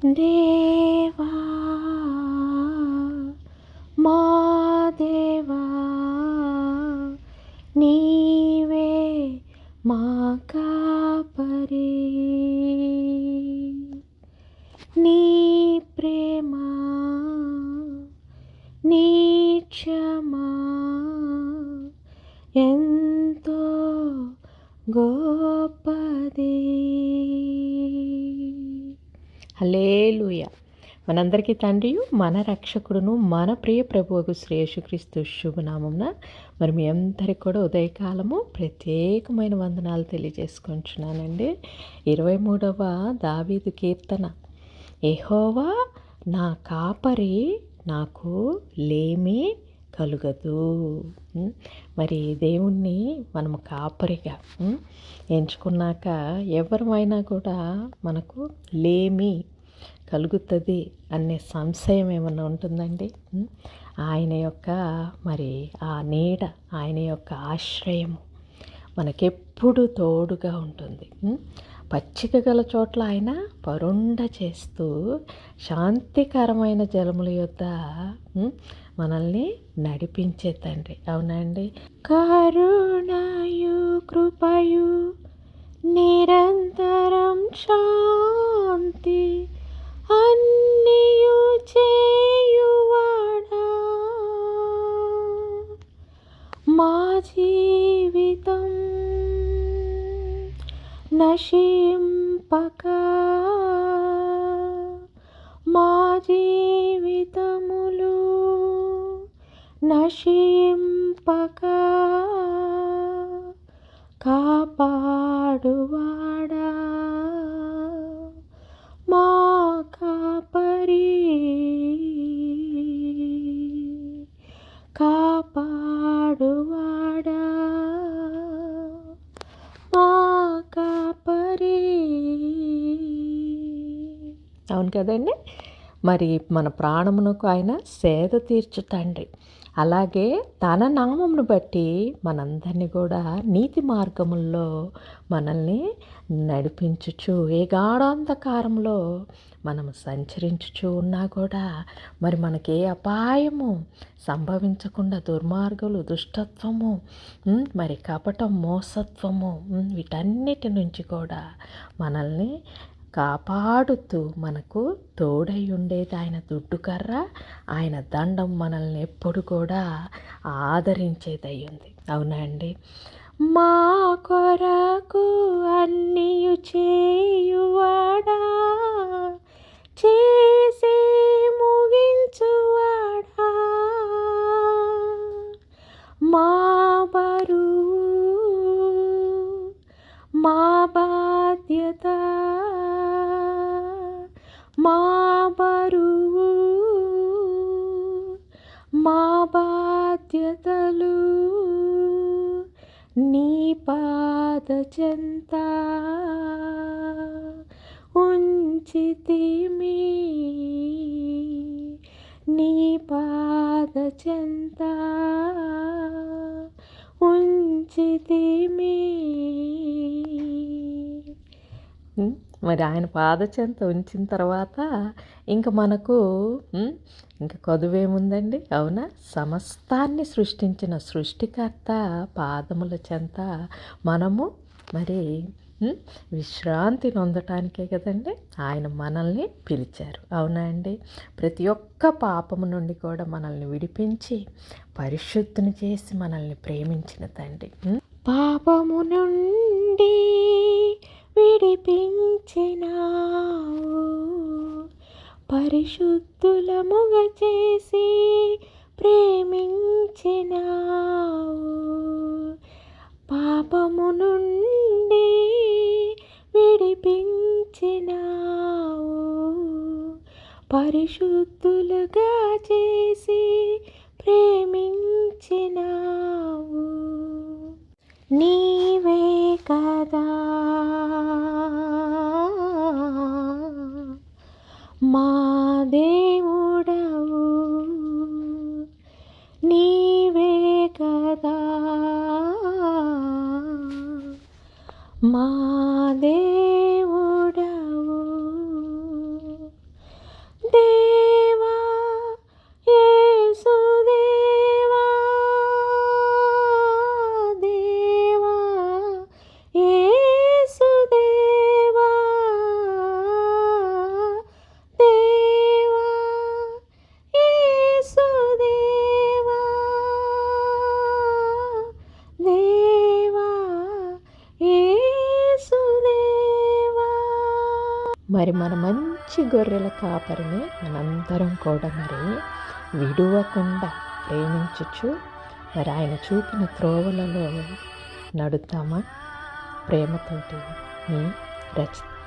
దేవా మా దేవా నీవే మా కాపరి, నీ ప్రేమ నీ క్షమా ఎంతో గొప్పది. హల్లెలూయా. మనందరికీ తండ్రియు మన రక్షకుడును మన ప్రియ ప్రభువుకు శ్రీ యేసుక్రీస్తు శుభనామమున మరి మీ అందరికి కూడా ఉదయకాలము ప్రత్యేకమైన వందనాలు తెలియజేసుకుంటున్నానండి. 23వ దావీదు కీర్తన. యెహోవా నా కాపరి, నాకు లేమి కలుగదు. మరి దేవుణ్ణి మనము కాపరిగా ఎంచుకున్నాక ఎవరమైనా కూడా మనకు లేమి కలుగుతుంది అనే సంశయం ఏమన్నా ఉంటుందండి? ఆయన యొక్క మరి ఆ నీడ, ఆయన యొక్క ఆశ్రయము మనకెప్పుడు తోడుగా ఉంటుంది. పచ్చిక గల చోట్ల ఆయన పరుండ చేస్తూ శాంతికరమైన జలముల యొద్ద మనల్ని నడిపించే తండ్రి. అవునండి. కరుణయు కృపయు నిరంతరం శాంతి అన్నియు చేయువాడా, మా జీవితం నశింపక, మా జీవితములు నశింపక కాపాడువాడా, మా కాపరి కాపాడువాడా, మా కాపరి. అవును కదండి. మరి మన ప్రాణమునకు ఆయన సేద తీర్చు తండ్రి. అలాగే తన నామమును బట్టి మనందరినీ కూడా నీతి మార్గముల్లో మనల్ని నడిపించుచు, ఏ గాఢాంధకారంలో మనము సంచరించుచు ఉన్నా కూడా మరి మనకి ఏ అపాయము సంభవించకుండా దుర్మార్గులు, దుష్టత్వము, మరి కపటం, మోసత్వము వీటన్నిటి నుంచి కూడా మనల్ని కాపాడుతూ మనకు తోడై ఉండేది ఆయన దుడ్డుకర్ర, ఆయన దండం మనల్ని ఎప్పుడు కూడా ఆదరించేదై ఉంది. అవునా అండి. మా కొరకు అన్నియు చేయువాడా, చేసి ముగించువాడా, మా బరువు మా బాధ్యత, మా బరువు మా బాధ్యతలు నీ పాద చెంత ఉంచితిమి, నీ పాద చెంత ఉంచితిమి. మరి ఆయన పాదచెంత ఉంచిన తర్వాత ఇంక మనకు ఇంక కొదువేముందండి? అవునా? సమస్తాన్ని సృష్టించిన సృష్టికర్త పాదముల చెంత మనము మరి విశ్రాంతి నొందటానికే కదండి ఆయన మనల్ని పిలిచారు. అవునా అండి. ప్రతి ఒక్క పాపము నుండి కూడా మనల్ని విడిపించి పరిశుద్ధిని చేసి మనల్ని ప్రేమించిన తండ్రి. పాపము నుండి విడిపించినావు, పరిశుద్ధులముగ చేసి ప్రేమించినావు. పాపము నుండి విడిపించినావు, పరిశుద్ధులుగా చేసి ప్రేమించినావు. నీవే కదా మా దేవుడవు, నీవే కదా మా దేవుడవు, మరి మన మంచి గొర్రెల కాపరిని మనందరం కూడా మరి విడువకుండా ప్రేమించుచు మరి ఆయన చూపిన త్రోవలలో నడుద్దామా? ప్రేమతోటి మీ రచిత.